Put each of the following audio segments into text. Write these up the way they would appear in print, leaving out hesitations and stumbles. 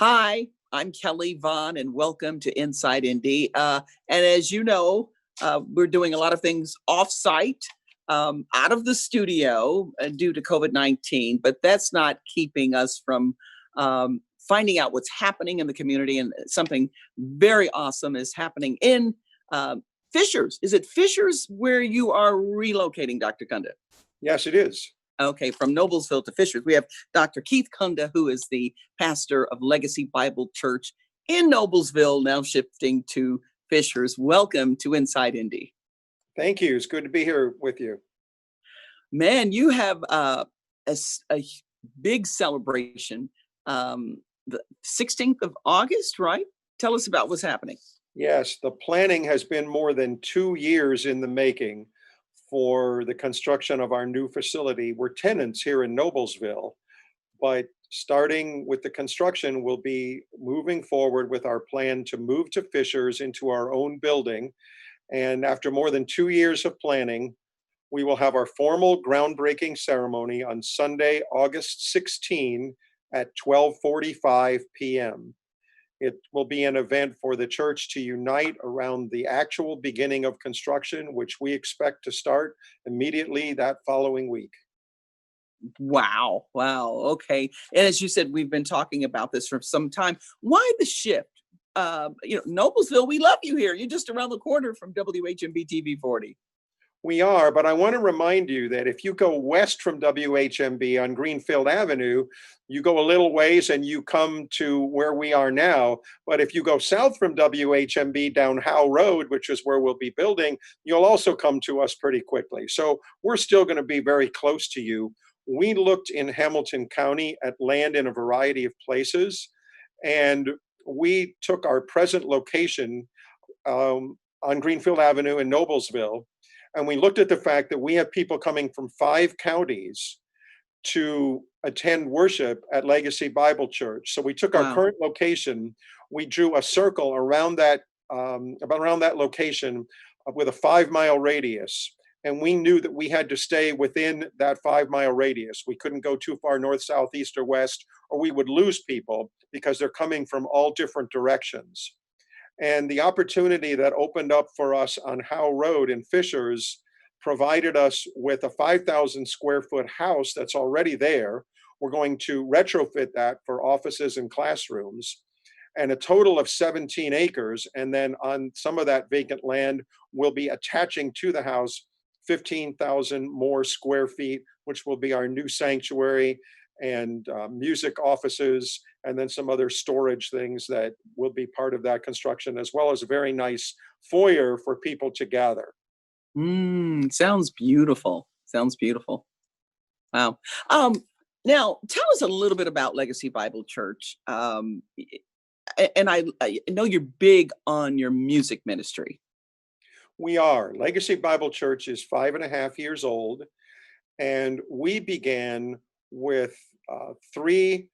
Hi, I'm Kelly Vaughn, and welcome to Inside Indy. And as you know, we're doing a lot of things off-site, out of the studio due to COVID-19, but that's not keeping us from finding out what's happening in the community. And something very awesome is happening in Fishers. Is it Fishers where you are relocating, Dr. Kunda? Yes, it is. Okay, from Noblesville to Fishers, we have Dr. Keith Kunda, who is the pastor of Legacy Bible Church in Noblesville, now shifting to Fishers. Welcome to Inside Indy. Thank you. It's good to be here with you. Man, you have a big celebration, the 16th of August, right? Tell us about what's happening. Yes, the planning has been more than 2 years in the making for the construction of our new facility. We're tenants here in Noblesville, but starting with the construction, we'll be moving forward with our plan to move to Fishers into our own building. And after more than 2 years of planning, we will have our formal groundbreaking ceremony on Sunday, August 16 at 12:45 p.m. It will be an event for the church to unite around the actual beginning of construction, which we expect to start immediately that following week. Wow, wow, okay. And as you said, we've been talking about this for some time. Why the shift? Noblesville, we love you here. You're just around the corner from WHMB TV 40. We are, but I want to remind you that if you go west from WHMB on Greenfield Avenue, you go a little ways and you come to where we are now. But if you go south from WHMB down Howe Road, which is where we'll be building, you'll also come to us pretty quickly. So we're still going to be very close to you. We looked in Hamilton County at land in a variety of places, and we took our present location on Greenfield Avenue in Noblesville. And we looked at the fact that we have people coming from 5 counties to attend worship at Legacy Bible Church. So we took our current location, we drew a circle around that location with a 5-mile radius. And we knew that we had to stay within that 5-mile radius. We couldn't go too far north, south, east, or west, or we would lose people because they're coming from all different directions. And the opportunity that opened up for us on Howe Road in Fishers provided us with a 5,000 square foot house that's already there. We're going to retrofit that for offices and classrooms, and a total of 17 acres. And then on some of that vacant land, we'll be attaching to the house 15,000 more square feet, which will be our new sanctuary and music offices, and then some other storage things that will be part of that construction, as well as a very nice foyer for people to gather. Sounds beautiful. Sounds beautiful. Wow. Now, tell us a little bit about Legacy Bible Church. And I know you're big on your music ministry. We are. Legacy Bible Church is 5.5 years old, and we began with 3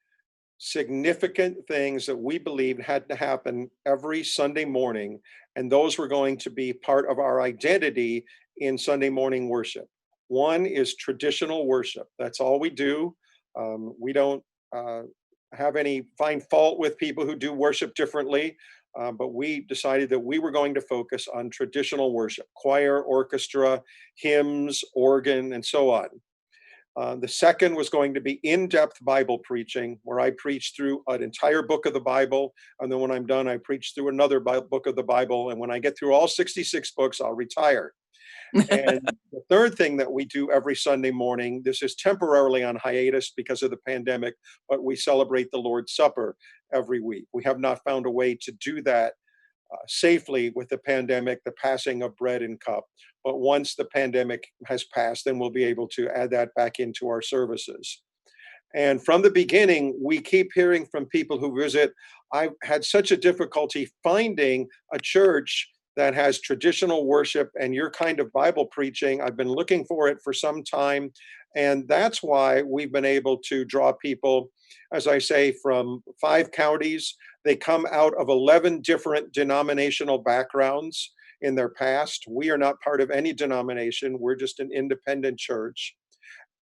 significant things that we believed had to happen every Sunday morning, and those were going to be part of our identity in Sunday morning worship. One is traditional worship. That's all we do. We don't find fault with people who do worship differently, but we decided that we were going to focus on traditional worship: choir, orchestra, hymns, organ, and so on. The second was going to be in-depth Bible preaching, where I preach through an entire book of the Bible. And then when I'm done, I preach through another book of the Bible. And when I get through all 66 books, I'll retire. And the third thing that we do every Sunday morning, this is temporarily on hiatus because of the pandemic, but we celebrate the Lord's Supper every week. We have not found a way to do that safely with the pandemic, the passing of bread and cup. But once the pandemic has passed, then we'll be able to add that back into our services. And from the beginning, we keep hearing from people who visit, I've had such a difficulty finding a church that has traditional worship and your kind of Bible preaching. I've been looking for it for some time. And that's why we've been able to draw people, as I say, from 5 counties. They come out of 11 different denominational backgrounds in their past. We are not part of any denomination. We're just an independent church.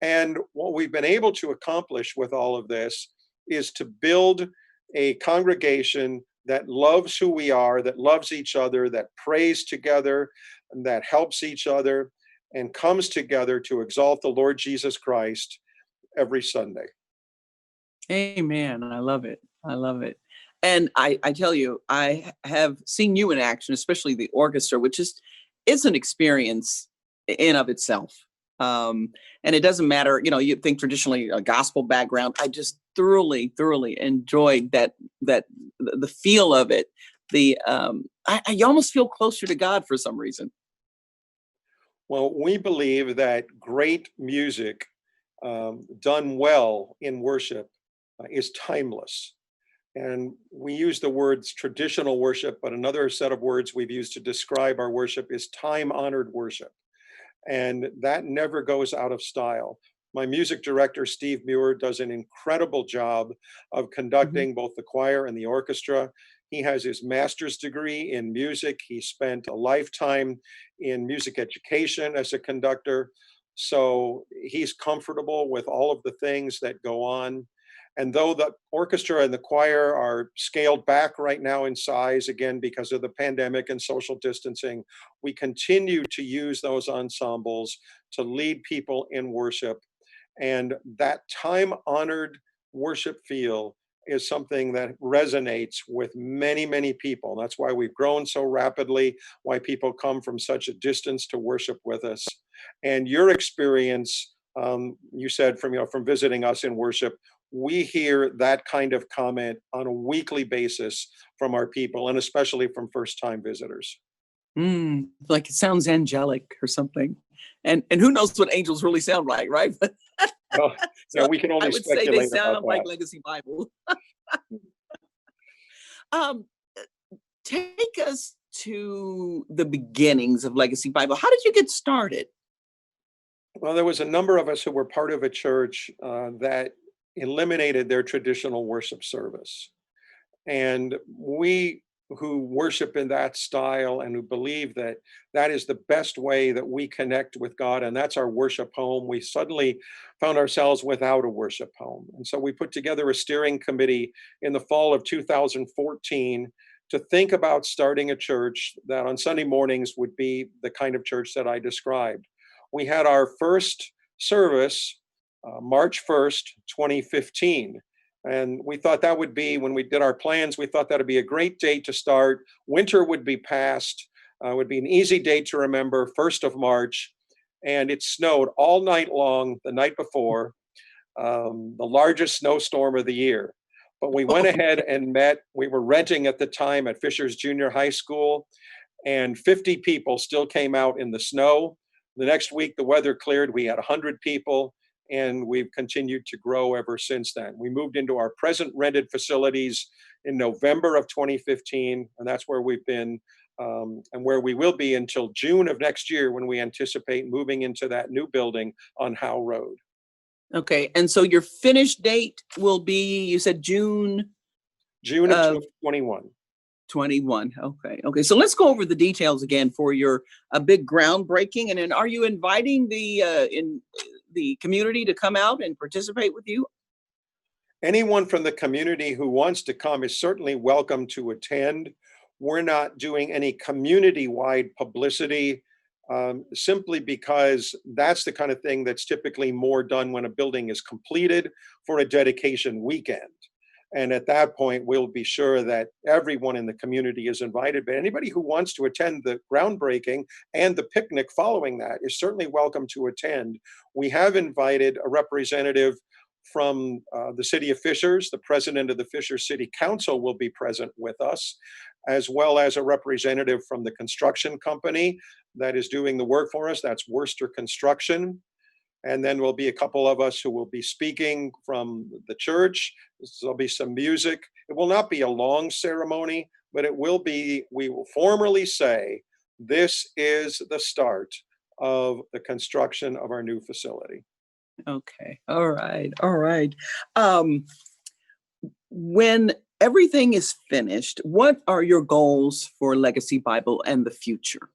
And what we've been able to accomplish with all of this is to build a congregation that loves who we are, that loves each other, that prays together, and that helps each other, and comes together to exalt the Lord Jesus Christ every Sunday. Amen. I love it. I love it. And I tell you, I have seen you in action, especially the orchestra, which is an experience in of itself. And it doesn't matter, you think traditionally a gospel background. I just thoroughly, thoroughly enjoyed the feel of it. I almost feel closer to God for some reason. Well, we believe that great music done well in worship is timeless. And we use the words traditional worship, but another set of words we've used to describe our worship is time-honored worship. And that never goes out of style. My music director, Steve Muir, does an incredible job of Mhm. conducting both the choir and the orchestra. He has his master's degree in music. He spent a lifetime in music education as a conductor. So he's comfortable with all of the things that go on. And though the orchestra and the choir are scaled back right now in size, again, because of the pandemic and social distancing, we continue to use those ensembles to lead people in worship. And that time honored worship feel is something that resonates with many, many people. That's why we've grown so rapidly, why people come from such a distance to worship with us. And your experience, you said from visiting us in worship, we hear that kind of comment on a weekly basis from our people, and especially from first-time visitors. Like it sounds angelic or something. And who knows what angels really sound like, right? Well, yeah, So we can I only would say they speculate about sound like that. Legacy Bible. Um, Take us to the beginnings of Legacy Bible. How did you get started? Well, there was a number of us who were part of a church that eliminated their traditional worship service. And we who worship in that style and who believe that that is the best way that we connect with God, and that's our worship home, we suddenly found ourselves without a worship home. And so we put together a steering committee in the fall of 2014 to think about starting a church that on Sunday mornings would be the kind of church that I described. We had our first service March 1st, 2015. And we thought that would be, when we did our plans, we thought that would be a great date to start. Winter would be past, would be an easy date to remember, 1st of March. And it snowed all night long the night before, the largest snowstorm of the year. But we went ahead and met. We were renting at the time at Fisher's Junior High School, and 50 people still came out in the snow. The next week, the weather cleared. We had 100 people, and we've continued to grow ever since then. We moved into our present rented facilities in November of 2015, and that's where we've been and where we will be until June of next year, when we anticipate moving into that new building on Howe Road. Okay, and so your finish date will be, you said June of of 2021. 21. Okay. So let's go over the details again for your a big groundbreaking. And then, are you inviting the community to come out and participate with you? Anyone from the community who wants to come is certainly welcome to attend. We're not doing any community-wide publicity, simply because that's the kind of thing that's typically more done when a building is completed for a dedication weekend. And at that point, we'll be sure that everyone in the community is invited. But anybody who wants to attend the groundbreaking and the picnic following that is certainly welcome to attend. We have invited a representative from the city of Fishers. The president of the Fishers City Council will be present with us, as well as a representative from the construction company that is doing the work for us. That's Worcester Construction. And then there'll be a couple of us who will be speaking from the church. There'll be some music. It will not be a long ceremony, but it will be, we will formally say, this is the start of the construction of our new facility. Okay. All right. Um, when everything is finished, what are your goals for Legacy Bible and the future?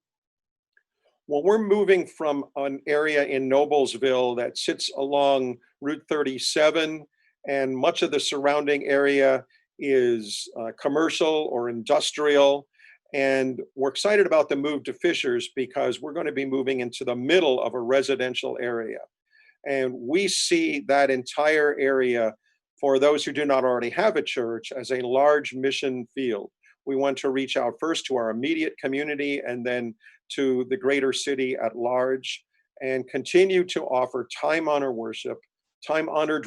Well, we're moving from an area in Noblesville that sits along Route 37, and much of the surrounding area is commercial or industrial. And we're excited about the move to Fishers because we're going to be moving into the middle of a residential area. And we see that entire area, for those who do not already have a church, as a large mission field. We want to reach out first to our immediate community and then to the greater city at large, and continue to offer time-honored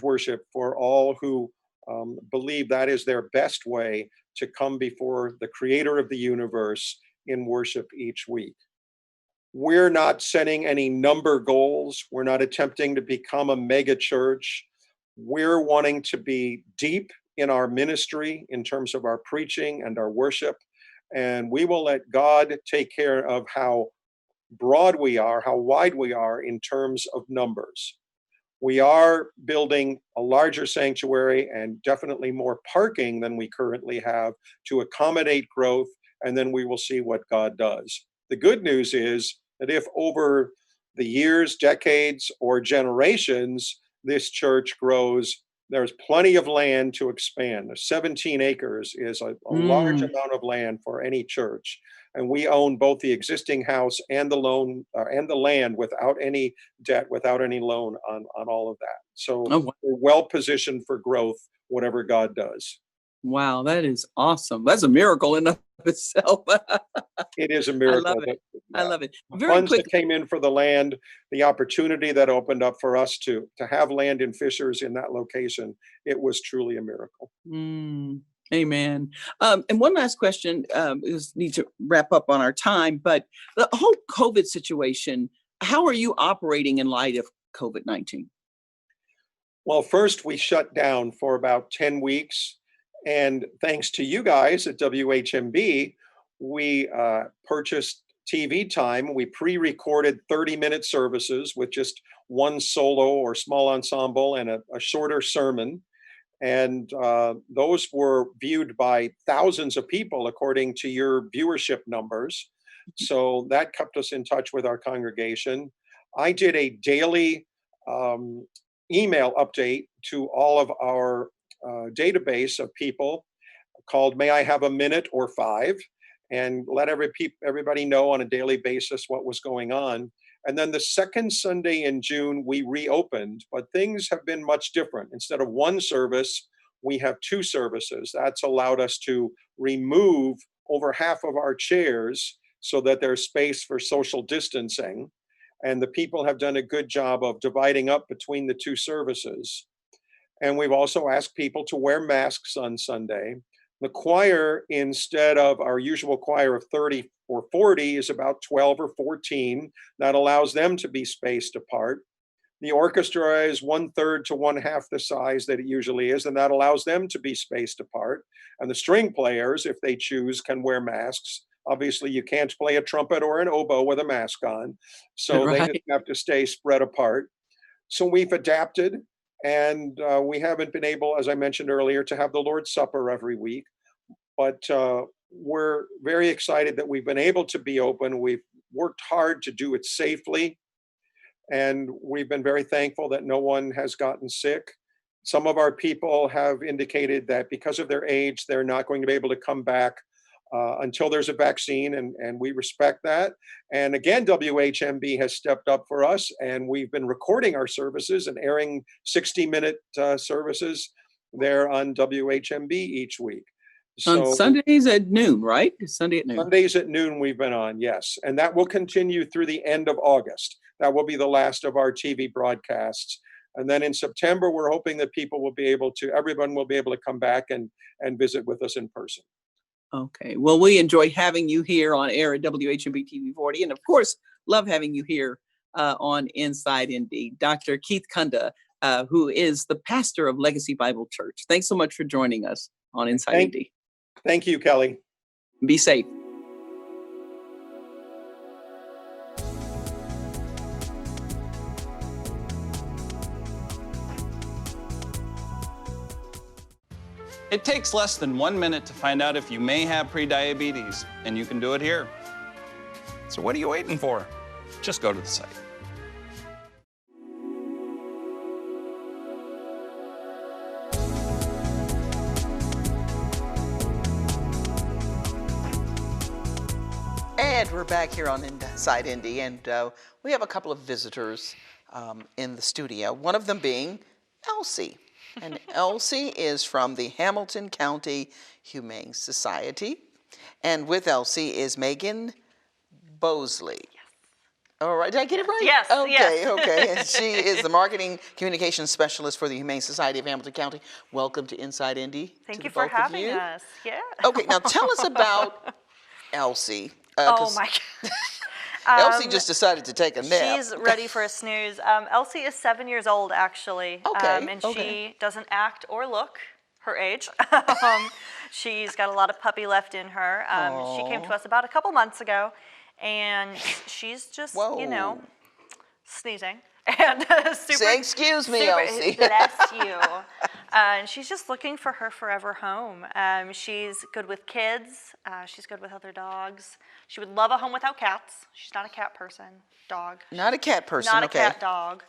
worship for all who believe that is their best way to come before the creator of the universe in worship each week. We're not setting any number goals. We're not attempting to become a mega church. We're wanting to be deep in our ministry in terms of our preaching and our worship. And we will let God take care of how broad we are, how wide we are in terms of numbers. We are building a larger sanctuary and definitely more parking than we currently have to accommodate growth, and then we will see what God does. The good news is that if over the years, decades, or generations, this church grows, there's plenty of land to expand. 17 acres is a large amount of land for any church. And we own both the existing house and the loan and the land without any debt, without any loan on all of that. So Oh, we're well positioned for growth, whatever God does. wow, that is awesome. That's a miracle in of itself. It is a I miracle. love it. I love it. The Very funds quick. that came in for the land, the opportunity that opened up for us to have land in Fishers in that location, it was truly a miracle. Amen. And one last question, is need to wrap up on our time, but the whole COVID situation, how are you operating in light of COVID-19? Well, first we shut down for about 10 weeks. And thanks to you guys at WHMB, we purchased TV time. We pre-recorded 30-minute services with just one solo or small ensemble and a shorter sermon. And those were viewed by thousands of people according to your viewership numbers. So that kept us in touch with our congregation. I did a daily email update to all of our database of people called May I Have a Minute or Five, and let everybody know on a daily basis what was going on. And then the second Sunday in June, we reopened, but things have been much different. Instead of one service, we have two services. That's allowed us to remove over half of our chairs so that there's space for social distancing. And the people have done a good job of dividing up between the two services. And we've also asked people to wear masks on Sunday. The choir, instead of our usual choir of 30 or 40, is about 12 or 14. That allows them to be spaced apart. The orchestra is 1/3 to 1/2 the size that it usually is, and that allows them to be spaced apart. And the string players, if they choose, can wear masks. Obviously, you can't play a trumpet or an oboe with a mask on, so they just Right. have to stay spread apart. So we've adapted, and we haven't been able, as I mentioned earlier, to have the Lord's Supper every week. But we're very excited that we've been able to be open. We've worked hard to do it safely, and we've been very thankful that no one has gotten sick. Some of our people have indicated that because of their age, they're not going to be able to come back until there's a vaccine, and we respect that. And again, WHMB has stepped up for us, and we've been recording our services and airing 60-minute services there on WHMB each week. On So Sundays at noon, right? It's Sunday at noon. Sundays at noon we've been on, yes. And that will continue through the end of August. That will be the last of our TV broadcasts. And then in September, we're hoping that everyone will be able to come back and visit with us in person. Okay. Well, we enjoy having you here on air at WHMB TV 40. And of course, love having you here on Inside Indy. Dr. Keith Kunda, who is the pastor of Legacy Bible Church. Thanks so much for joining us on Inside Indy. Thank you, Kelly. Be safe. It takes less than 1 minute to find out if you may have prediabetes, and you can do it here. So what are you waiting for? Just go to the site. right, we're back here on Inside Indy, and we have a couple of visitors in the studio, one of them being Elsie. And Elsie is from the Hamilton County Humane Society. And with Elsie is Megan Bousley. Yes. All right, did I get it right? Yes, okay, yes. Okay. And she is the Marketing Communications Specialist for the Humane Society of Hamilton County. Welcome to Inside Indy. Thank to you the for both of having you. us. Yeah. Okay, now tell us about Elsie. Oh my God. Elsie just decided to take a nap. She's ready for a snooze. Elsie is 7 years old, actually. Okay, And okay. she doesn't act or look her age. She's got a lot of puppy left in her. She came to us about a couple months ago, and she's just, you know, sneezing. And super, Say excuse me, Elsie. Bless you. And she's just looking for her forever home. She's good with kids. She's good with other dogs. She would love a home without cats. She's not a cat person. Dog. Not a cat person, Not okay. a cat dog.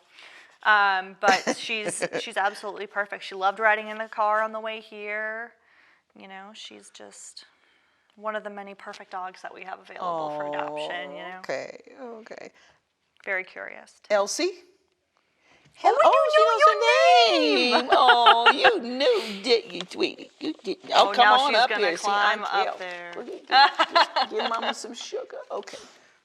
But she's absolutely perfect. She loved riding in the car on the way here. You know, she's just one of the many perfect dogs that we have available for adoption, you know. Okay, okay. Very curious. Elsie? Oh, you knew your name! Oh, you knew, did you, sweetie? You did. Oh, come now on she's up gonna here. climb See, up there. Just give Mama some sugar. Okay,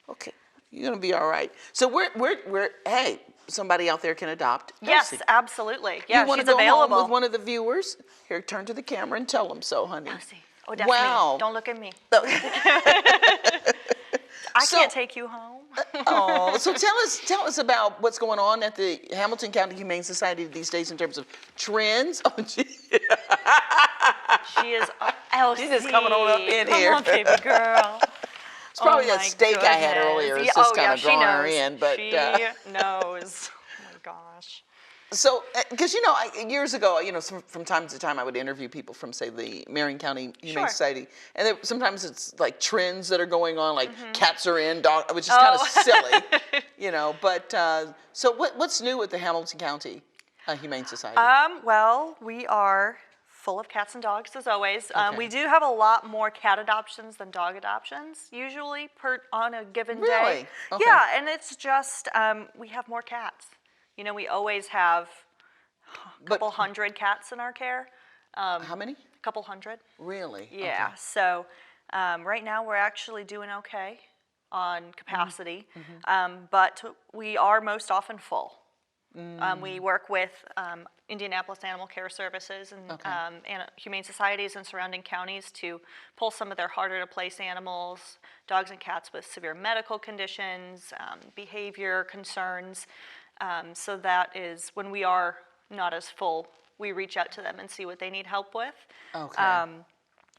okay. You're gonna be all right. So we're. Hey, somebody out there can adopt. Yes, Elsie. absolutely. Yeah, you want she's to go available. home with one of the viewers? Here, turn to the camera and tell them so, honey. Elsie. Oh, that's me. Don't look at me. I can't take you home. Oh, so tell us about what's going on at the Hamilton County Humane Society these days in terms of trends. Oh, gee. She is Elsie. She's just coming on up in Come here. on, baby girl. It's probably Oh that my steak I had goodness. earlier. It's Yeah, just oh, kind yeah, of she drawing her knows. in. But She knows. Oh my gosh. so, because years ago, from time to time, I would interview people from, say, the Marion County Humane Sure. Society, and sometimes it's like trends that are going on, like cats are in, which is kind of silly, But so, what's new with the Hamilton County Humane Society? Well, we are full of cats and dogs as always. Okay. We do have a lot more cat adoptions than dog adoptions usually on a given day. Really? Okay. Yeah, and it's just we have more cats. You know, we always have a couple hundred cats in our care. How many? A couple hundred. Really? Yeah. Okay. So right now we're actually doing okay on capacity, but we are most often full. We work with Indianapolis Animal Care Services and humane societies in surrounding counties to pull some of their harder to place animals, dogs and cats with severe medical conditions, behavior concerns. So that is when we are not as full, we reach out to them and see what they need help with. Okay.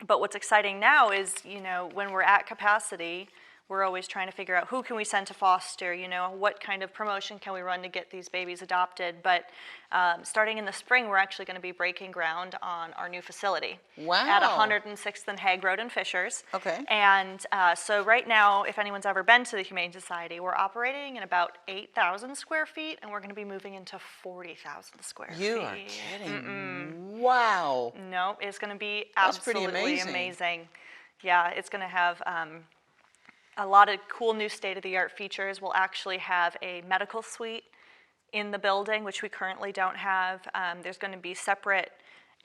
But what's exciting now is, when we're at capacity, we're always trying to figure out who can we send to foster, what kind of promotion can we run to get these babies adopted. But starting in the spring, we're actually going to be breaking ground on our new facility. Wow. At 106th and Hague Road in Fishers. Okay. And so right now, if anyone's ever been to the Humane Society, we're operating in about 8,000 square feet, and we're going to be moving into 40,000 square feet. You are kidding. Wow. No, it's going to be That's pretty absolutely amazing. amazing. Yeah, it's going to have a lot of cool new state-of-the-art features. We'll actually have a medical suite in the building, which we currently don't have. There's going to be separate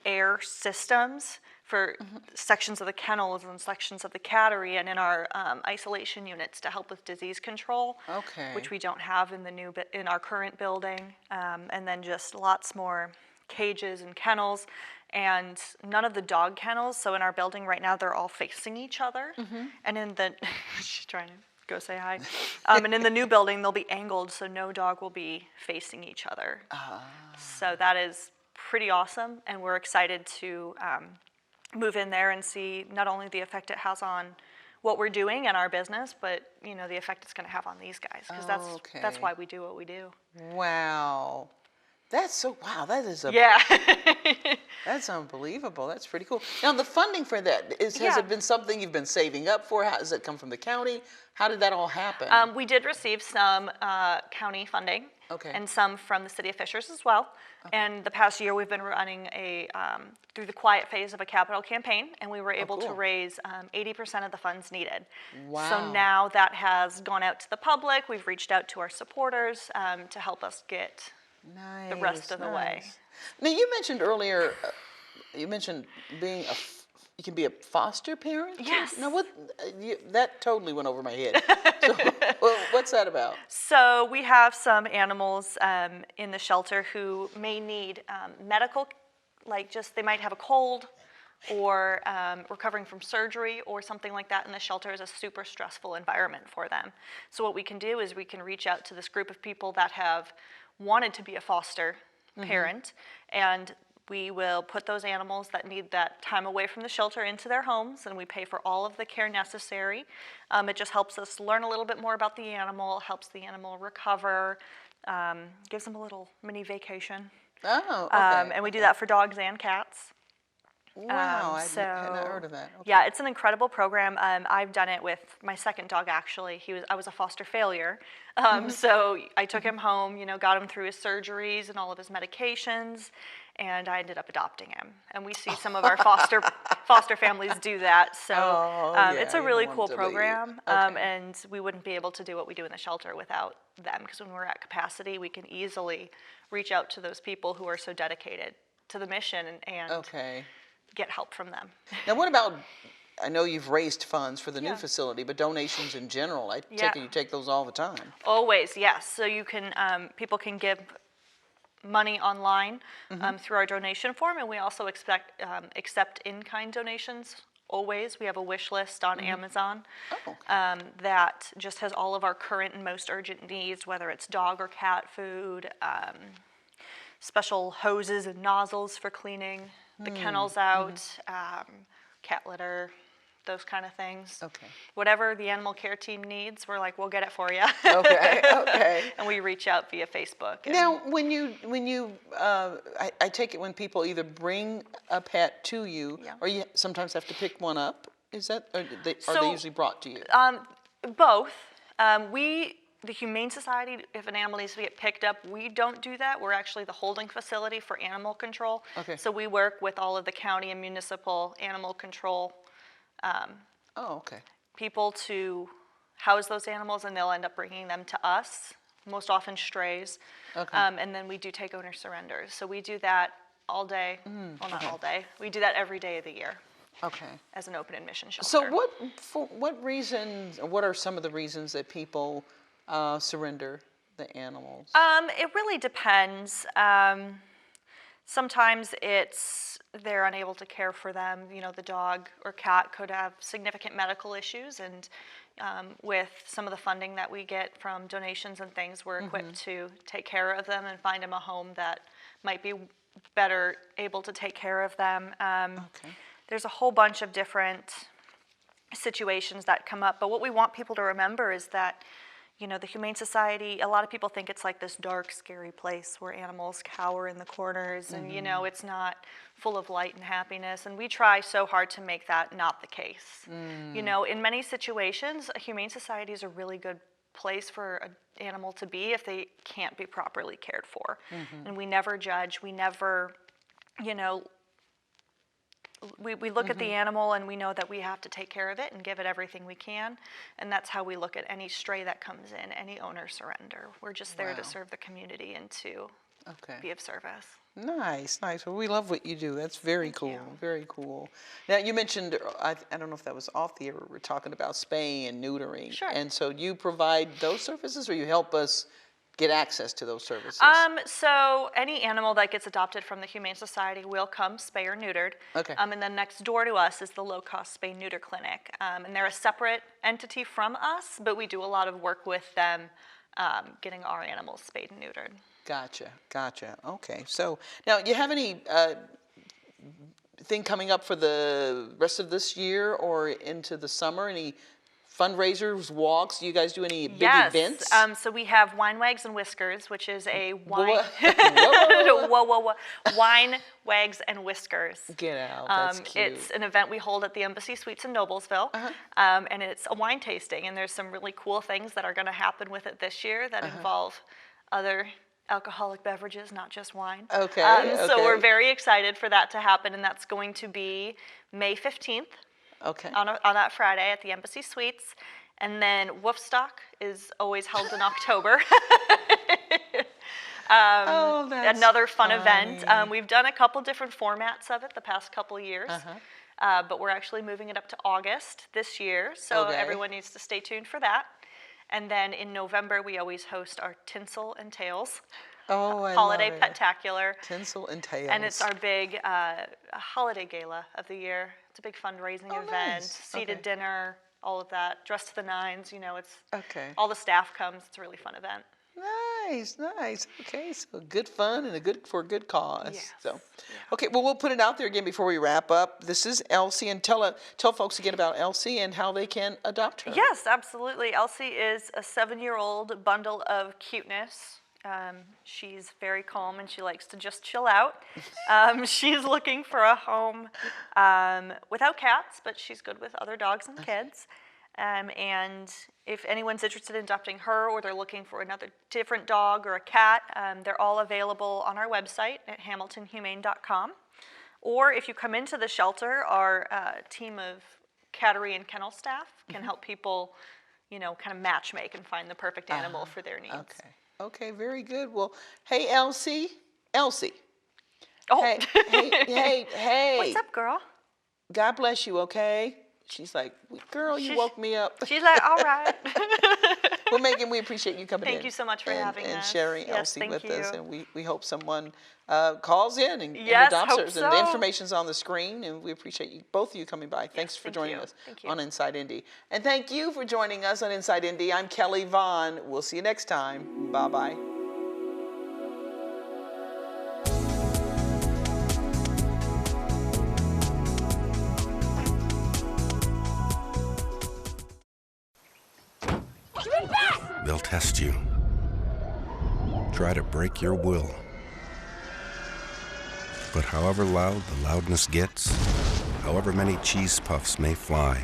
air systems for sections of the kennels and sections of the cattery and in our isolation units to help with disease control, which we don't have in our current building. And then just lots more cages and kennels. And none of the dog kennels, so in our building right now, they're all facing each other. And in the, she's trying to go say hi. And in the new building, they'll be angled, so no dog will be facing each other. So that is pretty awesome, and we're excited to move in there and see not only the effect it has on what we're doing in our business, but the effect it's going to have on these guys, because that's why we do what we do. Wow. That is that's unbelievable. That's pretty cool. Now, the funding for that, has it been something you've been saving up for? How does it come from the county? How did that all happen? We did receive some county funding. Okay. and some from the city of Fishers as well. And the past year, we've been running a through the quiet phase of a capital campaign, and we were able to cool. raise 80% of the funds needed. Wow. So now that has gone out to the public. We've reached out to our supporters to help us get the rest of the way. Now, you mentioned earlier, you mentioned being you can be a foster parent? Yes. Now, that totally went over my head. So, what's that about? So we have some animals in the shelter who may need medical, they might have a cold or recovering from surgery or something like that, and the shelter is a super stressful environment for them. So what we can do is we can reach out to this group of people that have wanted to be a foster parent, and we will put those animals that need that time away from the shelter into their homes, and we pay for all of the care necessary. It just helps us learn a little bit more about the animal, helps the animal recover, gives them a little mini vacation. Oh, okay. And we do that for dogs and cats. Wow, I had not heard of that. Okay. Yeah, it's an incredible program. I've done it with my second dog, actually. I was a foster failure. So I took him home, got him through his surgeries and all of his medications, and I ended up adopting him. And we see some of our foster families do that. So it's a really cool program, and we wouldn't be able to do what we do in the shelter without them, because when we're at capacity, we can easily reach out to those people who are so dedicated to the mission and get help from them. Now, what about, I know you've raised funds for the new facility, but donations in general, I take it you take those all the time. Always, yes. So you can, people can give money online through our donation form, and we also accept in-kind donations. Always. We have a wish list on Amazon that just has all of our current and most urgent needs, whether it's dog or cat food, special hoses and nozzles for cleaning the kennels out, cat litter, those kind of things. Okay. Whatever the animal care team needs, we're like, we'll get it for you. Okay. And we reach out via Facebook. Now, when you I take it when people either bring a pet to you, or you sometimes have to pick one up. Is that, or are they usually brought to you? Both. The Humane Society, if an animal needs to get picked up, we don't do that. We're actually the holding facility for animal control. Okay. So we work with all of the county and municipal animal control people to house those animals, and they'll end up bringing them to us, most often strays. Okay. And then we do take owner surrenders. So we do that all day. Well, not all day. We do that every day of the year. Okay. As an open admission shelter. So what reasons, or what are some of the reasons that people surrender the animals? It really depends. Sometimes they're unable to care for them. The dog or cat could have significant medical issues, and with some of the funding that we get from donations and things, we're equipped to take care of them and find them a home that might be better able to take care of them. There's a whole bunch of different situations that come up, but what we want people to remember is that the Humane Society, a lot of people think it's like this dark, scary place where animals cower in the corners, and it's not full of light and happiness, and we try so hard to make that not the case. In many situations, a Humane Society is a really good place for an animal to be if they can't be properly cared for. And we never judge, we never, we look at the animal, and we know that we have to take care of it and give it everything we can, and that's how we look at any stray that comes in, any owner surrender. We're just there to serve the community and to be of service. Nice. Well, we love what you do. That's very cool. Very cool. Now, you mentioned, I don't know if that was off the air, we were talking about spaying and neutering. Sure. And so you provide those services, or you help us get access to those services? So any animal that gets adopted from the Humane Society will come spay or neutered. Okay. And then next door to us is the low-cost spay-neuter clinic. And they're a separate entity from us, but we do a lot of work with them getting our animals spayed and neutered. Gotcha. Okay. So now, you have any thing coming up for the rest of this year or into the summer? Any fundraisers, walks? Do you guys do any big events? So we have Wine Wags and Whiskers, which is a wine. Wine Wags and Whiskers. Get out. That's cute. It's an event we hold at the Embassy Suites in Noblesville, and it's a wine tasting. And there's some really cool things that are going to happen with it this year that involve other alcoholic beverages, not just wine. Okay, So we're okay. very excited for that to happen, and that's going to be May 15th Okay. on that Friday at the Embassy Suites. And then Woofstock is always held in October. Oh, that's Another fun event. funny. We've done a couple different formats of it the past couple years, but we're actually moving it up to August this year, so Okay. everyone needs to stay tuned for that. And then in November, we always host our Tinsel and Tails Oh, I Holiday love it. Pet-tacular. Tinsel and tails. And it's our big holiday gala of the year. It's a big fundraising Oh, event, nice. seated Okay. dinner, all of that, dressed to the nines. You know, it's Okay. all the staff comes. It's a really fun event. Nice, nice. Okay, so good fun and for a good cause. Yes. So, okay, well, we'll put it out there again before we wrap up. This is Elsie, and tell folks again about Elsie and how they can adopt her. Yes, absolutely. Elsie is a 7-year-old bundle of cuteness. She's very calm and she likes to just chill out. She's looking for a home without cats, but she's good with other dogs and kids. And if anyone's interested in adopting her, or they're looking for another different dog or a cat, they're all available on our website at hamiltonhumane.com. Or if you come into the shelter, our team of cattery and kennel staff can help people, you know, kind of matchmake and find the perfect animal for their needs. Okay. Okay, very good. Well, hey, Elsie. Elsie. Oh, Hey. what's up, girl? God bless you, okay? She's like, girl, you woke me up. She's like, all right. Well, Megan, we appreciate you coming in. Thank you so much for having and us. sharing Yes, Elsie thank with us. you. And we hope someone calls in and Yes, adopts hope her. And the so. information's on the screen, and we appreciate you, both of you coming by. Thanks for thank joining you. us Thank you. on Inside Indy. And thank you for joining us on Inside Indy. I'm Kelly Vaughn. We'll see you next time. Bye-bye. They'll test you. Try to break your will. But however loud the loudness gets, however many cheese puffs may fly,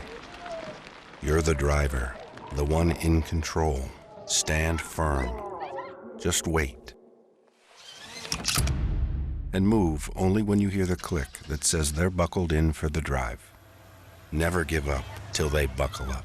you're the driver, the one in control. Stand firm. Just wait. And move only when you hear the click that says they're buckled in for the drive. Never give up till they buckle up.